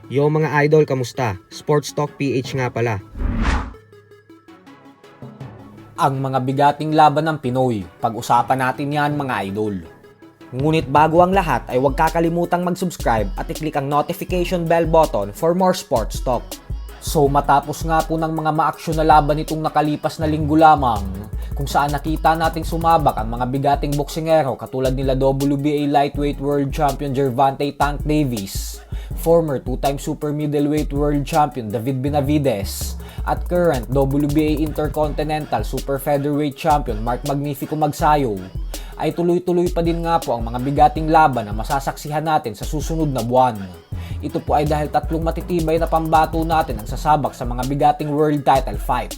Yo mga idol, kamusta? Sports Talk PH nga pala. Ang mga bigating laban ng Pinoy, pag-usapan natin yan mga idol. Ngunit bago ang lahat ay huwag kakalimutang mag-subscribe at i-click ang notification bell button for more sports talk. So matapos nga po ng mga maaksyon na laban nitong nakalipas na linggo lamang, kung saan nakita nating sumabak ang mga bigating boksingero katulad nila WBA Lightweight World Champion Gervonta Tank Davis, former two-time super middleweight world champion David Benavides, at current WBA Intercontinental Super Featherweight Champion Mark Magnifico Magsayo, ay tuloy-tuloy pa din nga po ang mga bigating laban na masasaksihan natin sa susunod na buwan. Ito po ay dahil tatlong matitibay na pambato natin ang sasabak sa mga bigating world title fight.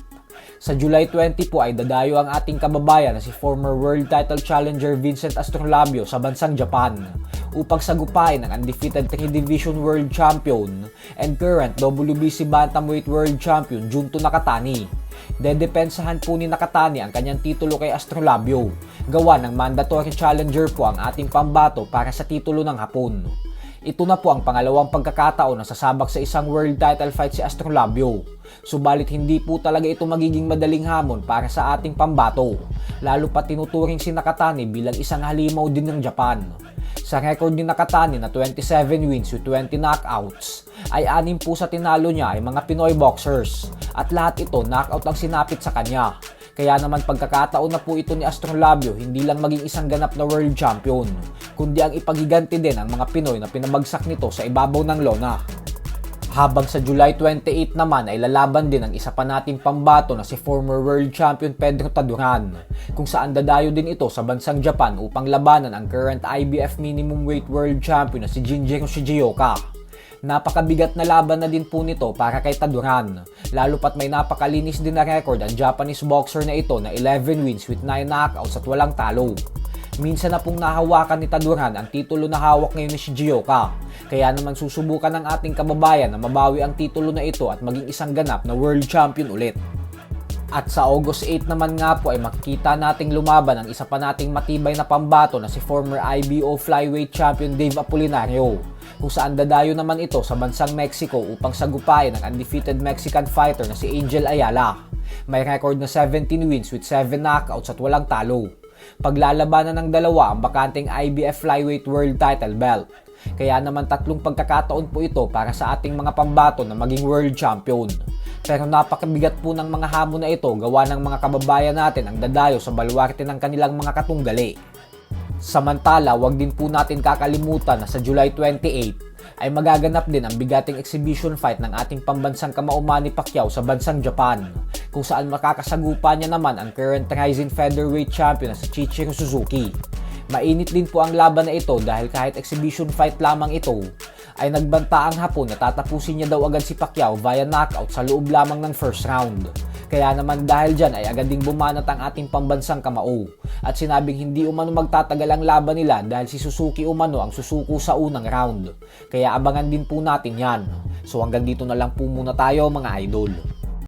Sa July 20 po ay dadayo ang ating kababayan na si former world title challenger Vincent Astrolabio sa bansang Japan upang sagupain ang undefeated 3-division world champion and current WBC bantamweight world champion Junto Nakatani. Dedepensahan po ni Nakatani ang kanyang titulo kay Astrolabio. Gawa ng mandatory challenger po ang ating pambato para sa titulo ng Hapon. Ito na po ang pangalawang pagkakataon na sasabak sa isang world title fight si Astrolabio. Subalit hindi po talaga ito magiging madaling hamon para sa ating pambato. Lalo pa tinuturing si Nakatani bilang isang halimaw din ng Japan. Sa record ni Nakatani na 27 wins with 20 knockouts, ay 6 po sa tinalo niya ay mga Pinoy boxers at lahat ito knockout ang sinapit sa kanya. Kaya naman pagkakataon na po ito ni Astrolabio hindi lang maging isang ganap na world champion, kundi ang ipagiganti din ang mga Pinoy na pinabagsak nito sa ibabaw ng lona. Habang sa July 28 naman ay lalaban din ang isa pa nating pambato na si former world champion Pedro Taduran, kung saan dadayo din ito sa bansang Japan upang labanan ang current IBF minimum weight world champion na si Jinjiro Shigeoka. Napakabigat na laban na din po nito para kay Taduran, lalo pat may napakalinis din na record ang Japanese boxer na ito na 11 wins with 9 knockouts at walang talo. Minsan na pong nahawakan ni Taduran ang titulo na hawak ngayon ni Shigeoka, kaya naman susubukan ng ating kababayan na mabawi ang titulo na ito at maging isang ganap na world champion ulit. At sa August 8 naman nga po ay makikita nating lumaban ang isa pa nating matibay na pambato na si former IBO flyweight champion Dave Apolinario, kung saan dadayo naman ito sa bansang Mexico upang sagupain ang undefeated Mexican fighter na si Angel Ayala. May record na 17 wins with 7 knockouts at walang talo. Paglalabanan ng dalawa ang bakanteng IBF flyweight world title belt. Kaya naman tatlong pagkakataon po ito para sa ating mga pambato na maging world champion. Pero napakabigat po ng mga hamon na ito gawa ng mga kababayan natin ang dadayo sa baluarte ng kanilang mga katunggali. Samantala, wag din po natin kakalimutan na sa July 28 ay magaganap din ang bigating exhibition fight ng ating pambansang kamao Manny Pacquiao sa bansang Japan, kung saan makakasagupa niya naman ang current rising featherweight champion na si Chichiro Suzuki. Mainit din po ang laban na ito dahil kahit exhibition fight lamang ito, ay nagbanta ang Hapon na tatapusin niya daw agad si Pacquiao via knockout sa loob lamang ng first round. Kaya naman dahil dyan ay agad ding bumanat ang ating pambansang kamao at sinabing hindi umano magtatagal ang laban nila dahil si Suzuki umano ang susuko sa unang round. Kaya abangan din po natin yan. So hanggang dito na lang po muna tayo mga idol.